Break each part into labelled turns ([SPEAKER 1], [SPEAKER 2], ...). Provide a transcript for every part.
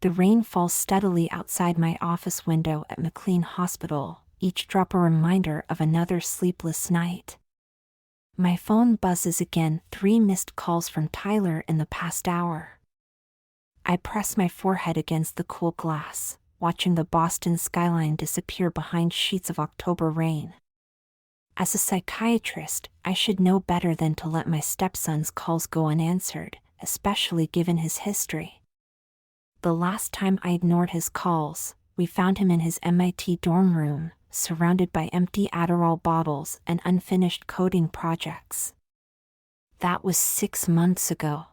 [SPEAKER 1] The rain falls steadily outside my office window at McLean Hospital, each drop a reminder of another sleepless night. My phone buzzes again, 3 missed calls from Tyler in the past hour. I press my forehead against the cool glass, watching the Boston skyline disappear behind sheets of October rain. As a psychiatrist, I should know better than to let my stepson's calls go unanswered, especially given his history. The last time I ignored his calls, we found him in his MIT dorm room, surrounded by empty Adderall bottles and unfinished coding projects. That was 6 months ago.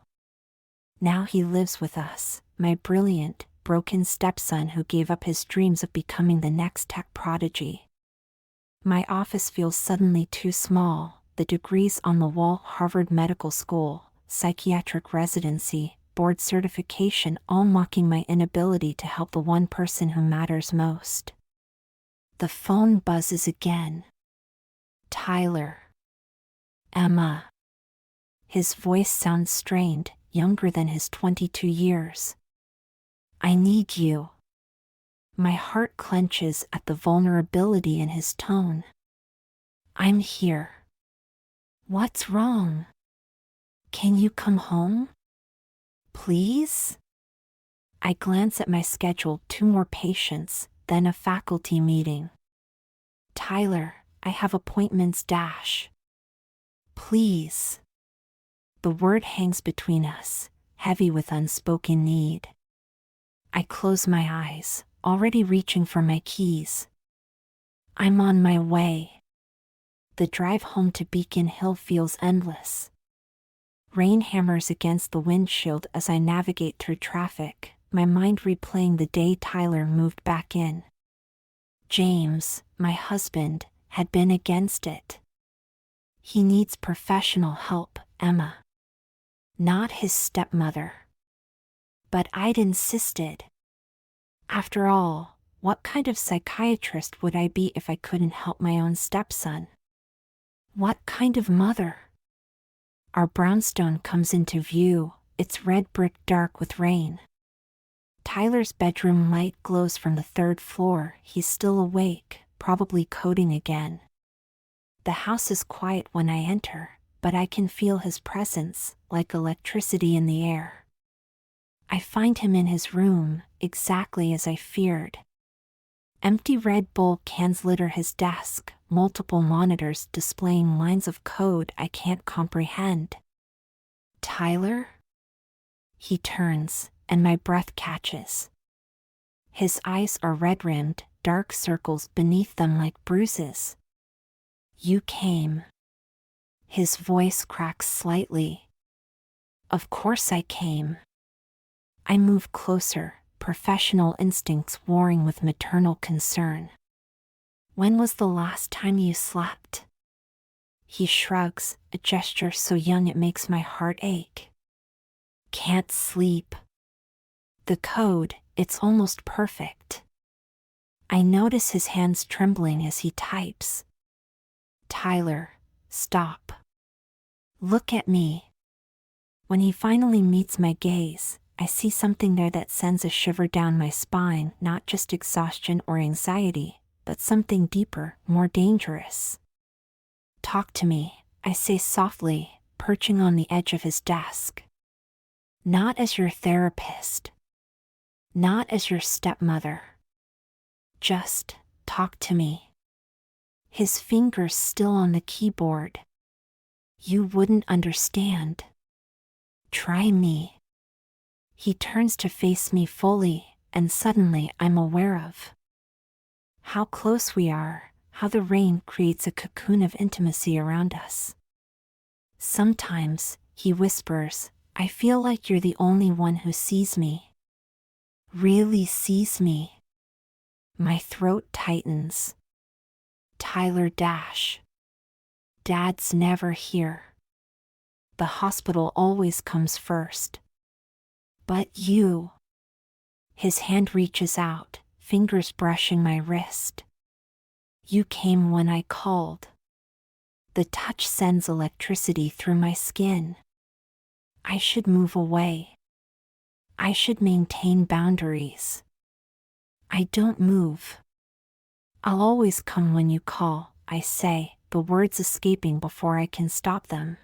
[SPEAKER 1] Now he lives with us, my brilliant, broken stepson who gave up his dreams of becoming the next tech prodigy. My office feels suddenly too small, the degrees on the wall: Harvard Medical School, psychiatric residency, board certification, all mocking my inability to help the one person who matters most. The phone buzzes again. Tyler. Emma. His voice sounds strained, younger than his 22 years. I need you. My heart clenches at the vulnerability in his tone. I'm here. What's wrong? Can you come home? Please? I glance at my schedule: 2 more patients, then a faculty meeting. Tyler, I have appointments. Please. The word hangs between us, heavy with unspoken need. I close my eyes, already reaching for my keys. I'm on my way. The drive home to Beacon Hill feels endless. Rain hammers against the windshield as I navigate through traffic, my mind replaying the day Tyler moved back in. James, my husband, had been against it. He needs professional help, Emma. Not his stepmother. But I'd insisted. After all, what kind of psychiatrist would I be if I couldn't help my own stepson? What kind of mother? Our brownstone comes into view, its red brick dark with rain. Tyler's bedroom light glows from the 3rd floor. He's still awake, probably coding again. The house is quiet when I enter, but I can feel his presence, like electricity in the air. I find him in his room, exactly as I feared. Empty Red Bull cans litter his desk, multiple monitors displaying lines of code I can't comprehend. Tyler? He turns, and my breath catches. His eyes are red-rimmed, dark circles beneath them like bruises. You came. His voice cracks slightly. Of course I came. I move closer, professional instincts warring with maternal concern. When was the last time you slept? He shrugs, a gesture so young it makes my heart ache. Can't sleep. The code, it's almost perfect. I notice his hands trembling as he types. Tyler, stop. Look at me. When he finally meets my gaze, I see something there that sends a shiver down my spine, not just exhaustion or anxiety, but something deeper, more dangerous. Talk to me, I say softly, perching on the edge of his desk. Not as your therapist. Not as your stepmother. Just talk to me. His fingers still on the keyboard. You wouldn't understand. Try me. He turns to face me fully, and suddenly I'm aware of how close we are, how the rain creates a cocoon of intimacy around us. Sometimes, he whispers, I feel like you're the only one who sees me. Really sees me. My throat tightens. Tyler Dash. Dad's never here. The hospital always comes first. But you. His hand reaches out, fingers brushing my wrist. You came when I called. The touch sends electricity through my skin. I should move away. I should maintain boundaries. I don't move. I'll always come when you call, I say, the words escaping before I can stop them.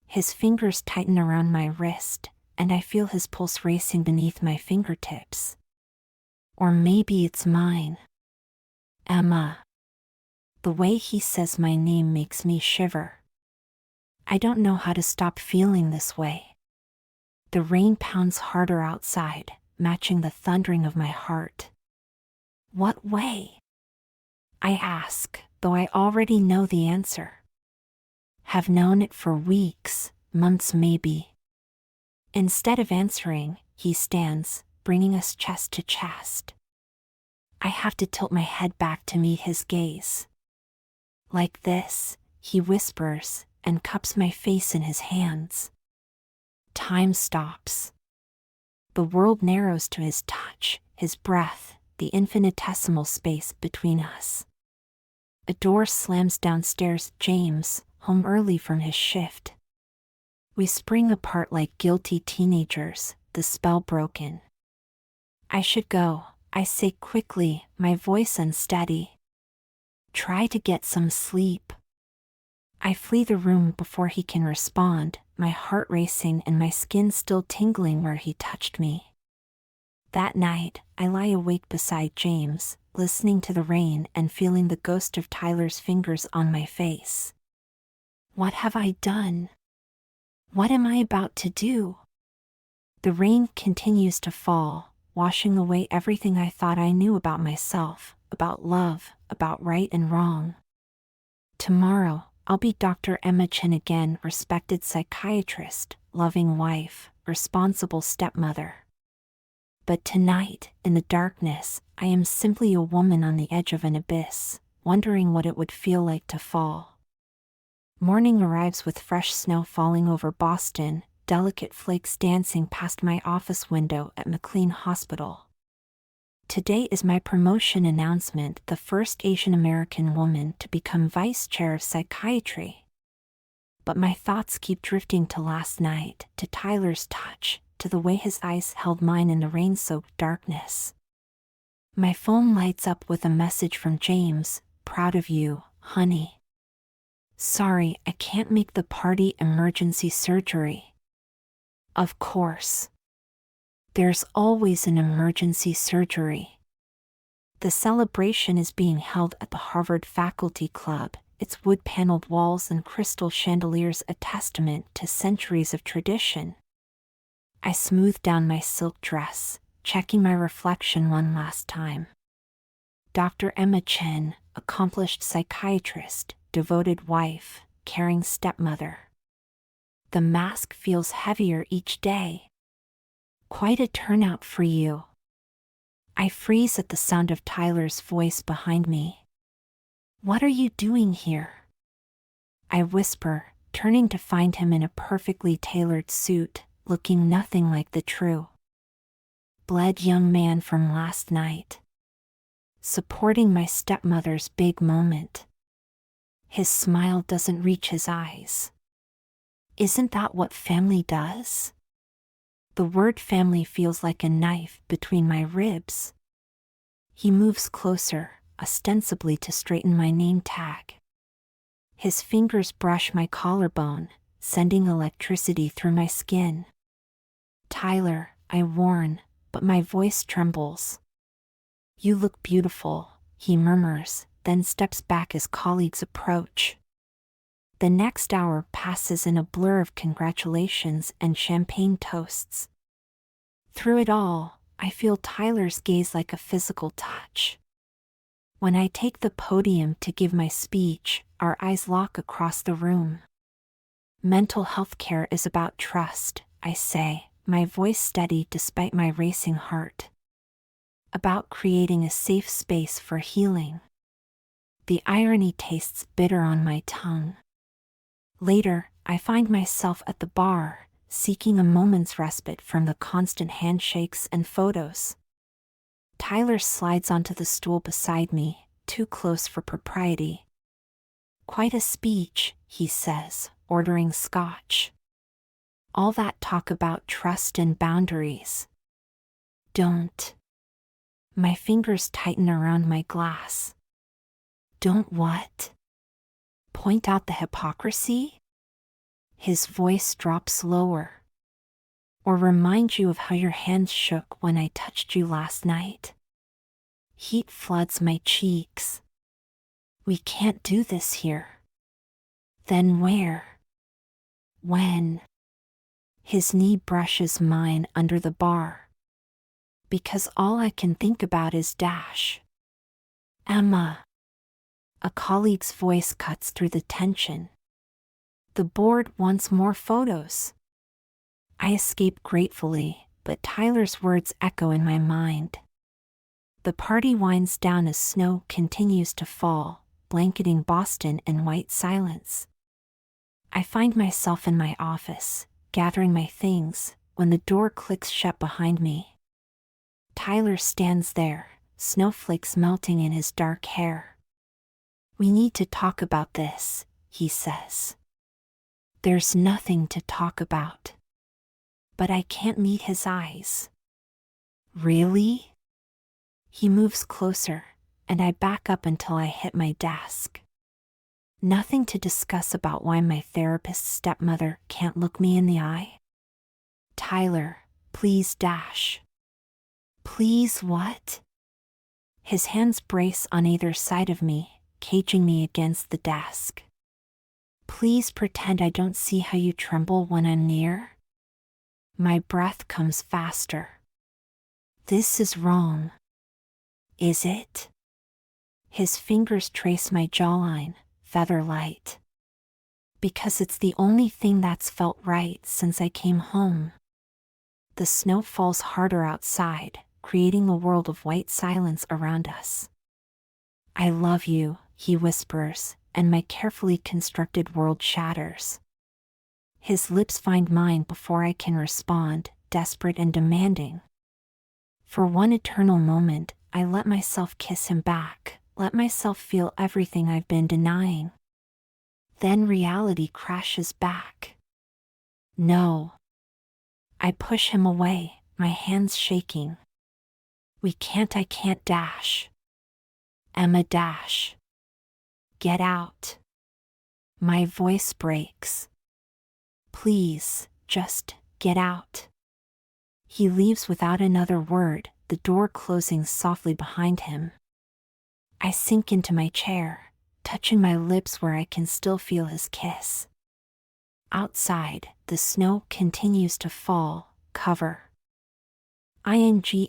[SPEAKER 1] His fingers tighten around my wrist, and I feel his pulse racing beneath my fingertips. Or maybe it's mine. Emma. The way he says my name makes me shiver. I don't know how to stop feeling this way. The rain pounds harder outside, matching the thundering of my heart. What way? I ask, though I already know the answer. Have known it for weeks, months maybe. Instead of answering, he stands, bringing us chest to chest. I have to tilt my head back to meet his gaze. Like this, he whispers, and cups my face in his hands. Time stops. The world narrows to his touch, his breath, the infinitesimal space between us. A door slams downstairs. James, home early from his shift. We spring apart like guilty teenagers, the spell broken. I should go, I say quickly, my voice unsteady. Try to get some sleep. I flee the room before he can respond, my heart racing and my skin still tingling where he touched me. That night, I lie awake beside James, listening to the rain and feeling the ghost of Tyler's fingers on my face. What have I done? What am I about to do? The rain continues to fall, washing away everything I thought I knew about myself, about love, about right and wrong. Tomorrow, I'll be Dr. Emma Chen again, respected psychiatrist, loving wife, responsible stepmother. But tonight, in the darkness, I am simply a woman on the edge of an abyss, wondering what it would feel like to fall. Morning arrives with fresh snow falling over Boston, delicate flakes dancing past my office window at McLean Hospital. Today is my promotion announcement, the first Asian American woman to become vice chair of psychiatry. But my thoughts keep drifting to last night, to Tyler's touch, to the way his eyes held mine in the rain-soaked darkness. My phone lights up with a message from James, proud of you, honey. Sorry, I can't make the party, emergency surgery. Of course. There's always an emergency surgery. The celebration is being held at the Harvard Faculty Club, its wood-paneled walls and crystal chandeliers a testament to centuries of tradition. I smooth down my silk dress, checking my reflection one last time. Dr. Emma Chen, accomplished psychiatrist, devoted wife, caring stepmother. The mask feels heavier each day. Quite a turnout for you. I freeze at the sound of Tyler's voice behind me. What are you doing here? I whisper, turning to find him in a perfectly tailored suit, looking nothing like the true bled young man from last night. Supporting my stepmother's big moment. His smile doesn't reach his eyes. Isn't that what family does? The word family feels like a knife between my ribs. He moves closer, ostensibly to straighten my name tag. His fingers brush my collarbone, sending electricity through my skin. Tyler, I warn, but my voice trembles. You look beautiful, he murmurs, then steps back as colleagues approach. The next hour passes in a blur of congratulations and champagne toasts. Through it all, I feel Tyler's gaze like a physical touch. When I take the podium to give my speech, our eyes lock across the room. Mental health care is about trust, I say, my voice steady despite my racing heart. About creating a safe space for healing. The irony tastes bitter on my tongue. Later, I find myself at the bar, seeking a moment's respite from the constant handshakes and photos. Tyler slides onto the stool beside me, too close for propriety. Quite a speech, he says, ordering scotch. All that talk about trust and boundaries. Don't. My fingers tighten around my glass. Don't what? Point out the hypocrisy? His voice drops lower. Or remind you of how your hands shook when I touched you last night. Heat floods my cheeks. We can't do this here. Then where? When? His knee brushes mine under the bar. Because all I can think about is Dash. Emma. A colleague's voice cuts through the tension. The board wants more photos. I escape gratefully, but Tyler's words echo in my mind. The party winds down as snow continues to fall, blanketing Boston in white silence. I find myself in my office, gathering my things, when the door clicks shut behind me. Tyler stands there, snowflakes melting in his dark hair. We need to talk about this, he says. There's nothing to talk about. But I can't meet his eyes. Really? He moves closer, and I back up until I hit my desk. Nothing to discuss about why my therapist's stepmother can't look me in the eye? Tyler, please Dash. Please what? His hands brace on either side of me, caging me against the desk. Please pretend I don't see how you tremble when I'm near. My breath comes faster. This is wrong. Is it? His fingers trace my jawline, feather light. Because it's the only thing that's felt right since I came home. The snow falls harder outside, creating a world of white silence around us. I love you, he whispers, and my carefully constructed world shatters. His lips find mine before I can respond, desperate and demanding. For one eternal moment, I let myself kiss him back, let myself feel everything I've been denying. Then reality crashes back. No. I push him away, my hands shaking. I can't Dash. Emma Dash. Get out. My voice breaks. Please, just get out. He leaves without another word, the door closing softly behind him. I sink into my chair, touching my lips where I can still feel his kiss. Outside, the snow continues to fall, cover.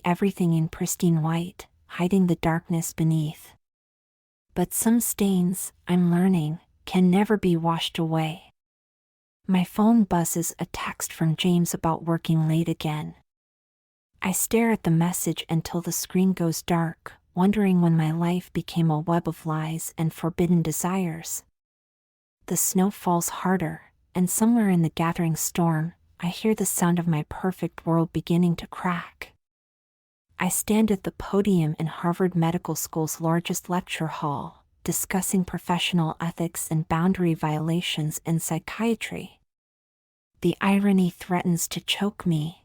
[SPEAKER 1] Everything in pristine white, hiding the darkness beneath. But some stains, I'm learning, can never be washed away. My phone buzzes a text from James about working late again. I stare at the message until the screen goes dark, wondering when my life became a web of lies and forbidden desires. The snow falls harder, and somewhere in the gathering storm, I hear the sound of my perfect world beginning to crack. I stand at the podium in Harvard Medical School's largest lecture hall, discussing professional ethics and boundary violations in psychiatry. The irony threatens to choke me.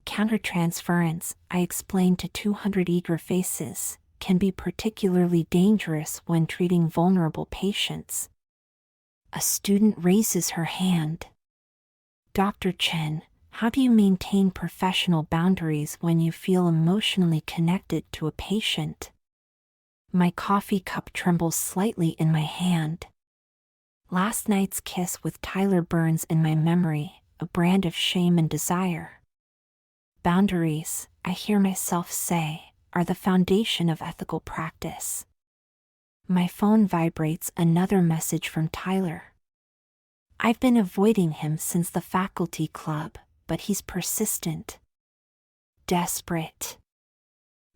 [SPEAKER 1] Countertransference, I explain to 200 eager faces, can be particularly dangerous when treating vulnerable patients. A student raises her hand. Dr. Chen, how do you maintain professional boundaries when you feel emotionally connected to a patient? My coffee cup trembles slightly in my hand. Last night's kiss with Tyler burns in my memory, a brand of shame and desire. Boundaries, I hear myself say, are the foundation of ethical practice. My phone vibrates, another message from Tyler. I've been avoiding him since the faculty club, but he's persistent. Desperate.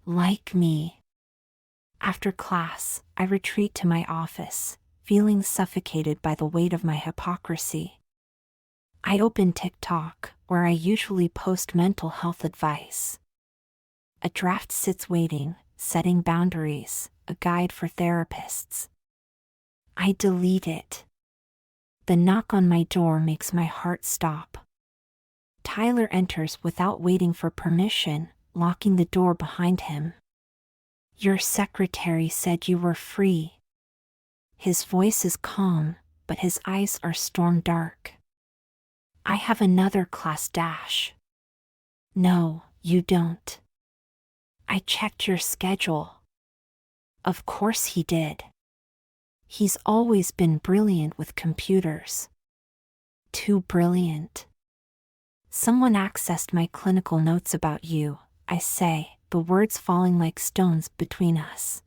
[SPEAKER 1] Like me. After class, I retreat to my office, feeling suffocated by the weight of my hypocrisy. I open TikTok, where I usually post mental health advice. A draft sits waiting, setting boundaries, a guide for therapists. I delete it. The knock on my door makes my heart stop. Tyler enters without waiting for permission, locking the door behind him. Your secretary said you were free. His voice is calm, but his eyes are storm dark. I have another class dash. No, you don't. I checked your schedule. Of course he did. He's always been brilliant with computers. Too brilliant. Someone accessed my clinical notes about you, I say, the words falling like stones between us.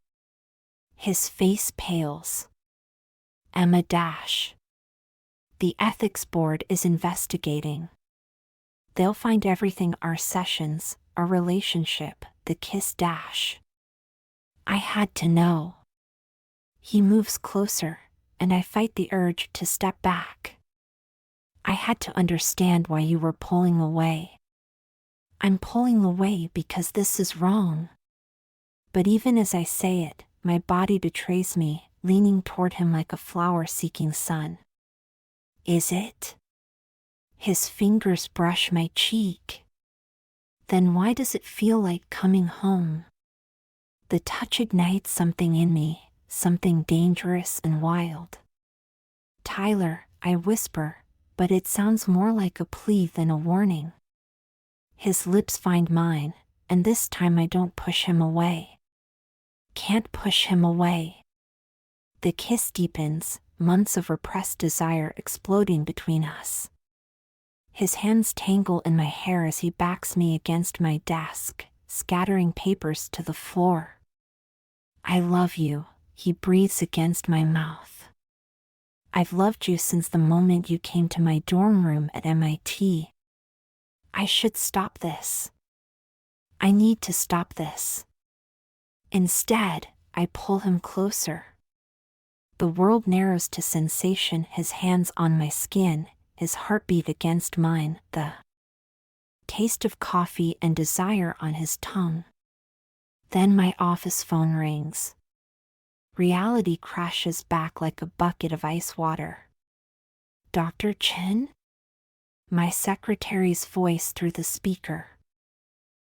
[SPEAKER 1] His face pales. Emma dash. The ethics board is investigating. They'll find everything: our sessions, our relationship, the kiss dash. I had to know. He moves closer, and I fight the urge to step back. I had to understand why you were pulling away. I'm pulling away because this is wrong. But even as I say it, my body betrays me, leaning toward him like a flower seeking sun. Is it? His fingers brush my cheek. Then why does it feel like coming home? The touch ignites something in me, something dangerous and wild. Tyler, I whisper, but it sounds more like a plea than a warning. His lips find mine, and this time I don't push him away. Can't push him away. The kiss deepens, months of repressed desire exploding between us. His hands tangle in my hair as he backs me against my desk, scattering papers to the floor. I love you, he breathes against my mouth. I've loved you since the moment you came to my dorm room at MIT. I should stop this. I need to stop this. Instead, I pull him closer. The world narrows to sensation, his hands on my skin, his heartbeat against mine, the taste of coffee and desire on his tongue. Then my office phone rings. Reality crashes back like a bucket of ice water. Dr. Chen? My secretary's voice through the speaker.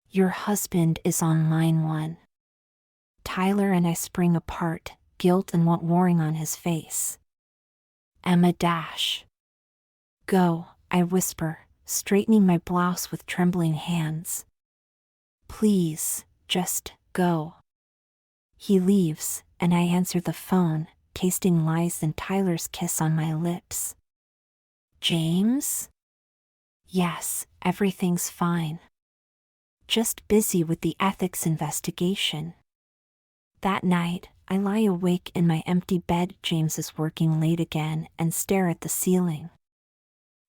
[SPEAKER 1] Your husband is on line 1. Tyler and I spring apart, guilt and want warring on his face. Emma dash. Go, I whisper, straightening my blouse with trembling hands. Please, just go. He leaves, and I answer the phone, tasting lies and Tyler's kiss on my lips. James? Yes, everything's fine. Just busy with the ethics investigation. That night, I lie awake in my empty bed. James is working late again and stare at the ceiling.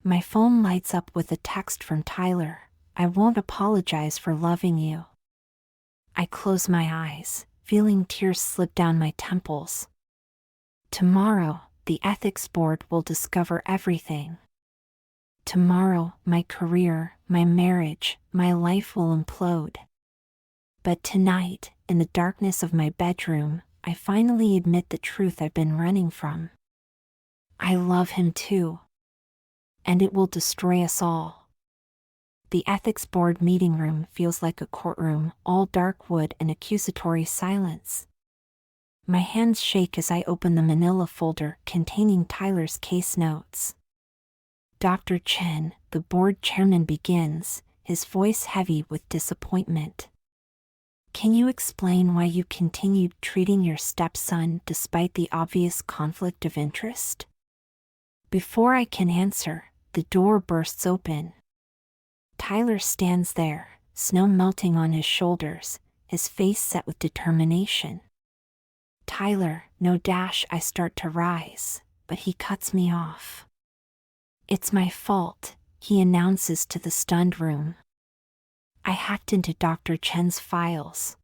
[SPEAKER 1] My phone lights up with a text from Tyler. I won't apologize for loving you. I close my eyes, feeling tears slip down my temples. Tomorrow, the ethics board will discover everything. Tomorrow, my career, my marriage, my life will implode. But tonight, in the darkness of my bedroom, I finally admit the truth I've been running from. I love him too. And it will destroy us all. The ethics board meeting room feels like a courtroom, all dark wood and accusatory silence. My hands shake as I open the manila folder containing Tyler's case notes. Dr. Chen, the board chairman, begins, his voice heavy with disappointment. Can you explain why you continued treating your stepson despite the obvious conflict of interest? Before I can answer, the door bursts open. Tyler stands there, snow melting on his shoulders, his face set with determination. Tyler, no dash. I start to rise, but he cuts me off. It's my fault, he announces to the stunned room. I hacked into Dr. Chen's files.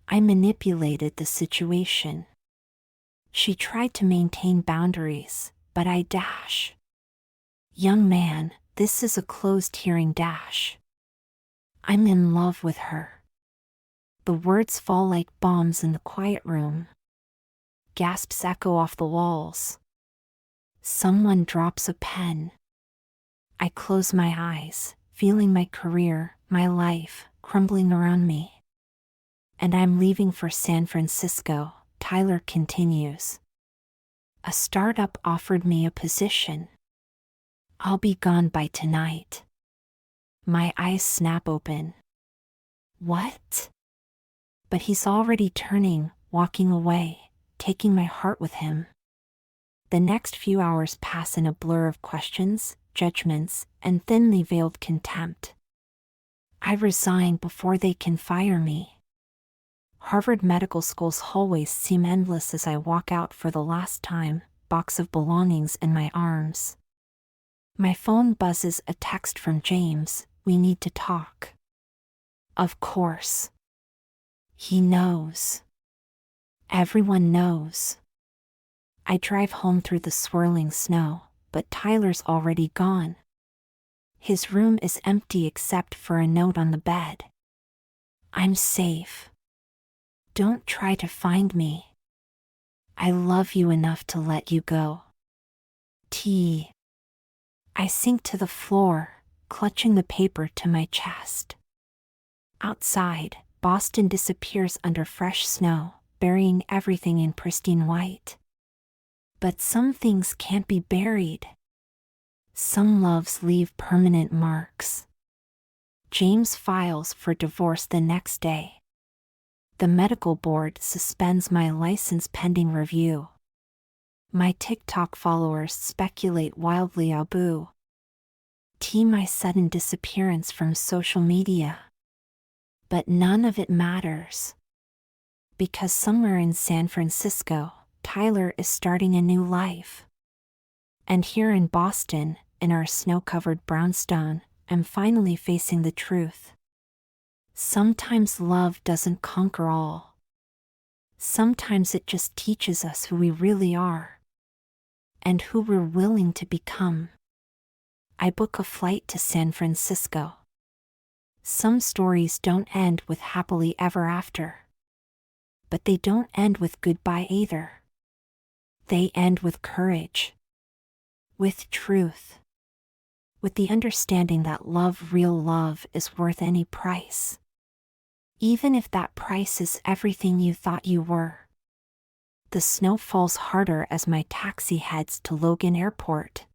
[SPEAKER 1] I manipulated the situation. She tried to maintain boundaries, but I dash. Young man, this is a closed hearing dash. I'm in love with her. The words fall like bombs in the quiet room. Gasps echo off the walls. Someone drops a pen. I close my eyes, feeling my career, my life, crumbling around me. And I'm leaving for San Francisco, Tyler continues. A startup offered me a position. I'll be gone by tonight. My eyes snap open. What? But he's already turning, walking away, taking my heart with him. The next few hours pass in a blur of questions, judgments, and thinly veiled contempt. I resign before they can fire me. Harvard Medical School's hallways seem endless as I walk out for the last time, box of belongings in my arms. My phone buzzes a text from James, we need to talk. Of course. He knows. Everyone knows. I drive home through the swirling snow, but Tyler's already gone. His room is empty except for a note on the bed. I'm safe. Don't try to find me. I love you enough to let you go. T. I sink to the floor, clutching the paper to my chest. Outside, Boston disappears under fresh snow, burying everything in pristine white. But some things can't be buried. Some loves leave permanent marks. James files for divorce the next day. The medical board suspends my license pending review. My TikTok followers speculate wildly Abu. T. My sudden disappearance from social media. But none of it matters. Because somewhere in San Francisco, Tyler is starting a new life. And here in Boston, in our snow-covered brownstone, I'm finally facing the truth. Sometimes love doesn't conquer all. Sometimes it just teaches us who we really are. And who we're willing to become. I book a flight to San Francisco. Some stories don't end with happily ever after. But they don't end with goodbye either. They end with courage. With truth. With the understanding that love, real love, is worth any price. Even if that price is everything you thought you were. The snow falls harder as my taxi heads to Logan Airport.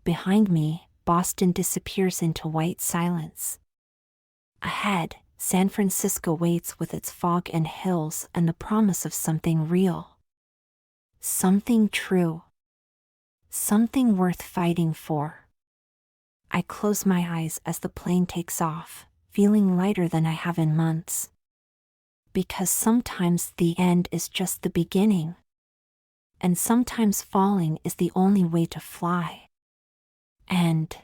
[SPEAKER 1] Behind me, Boston disappears into white silence. Ahead, San Francisco waits with its fog and hills and the promise of something real. Something true. Something worth fighting for. I close my eyes as the plane takes off, feeling lighter than I have in months. Because sometimes the end is just the beginning. And sometimes falling is the only way to fly. And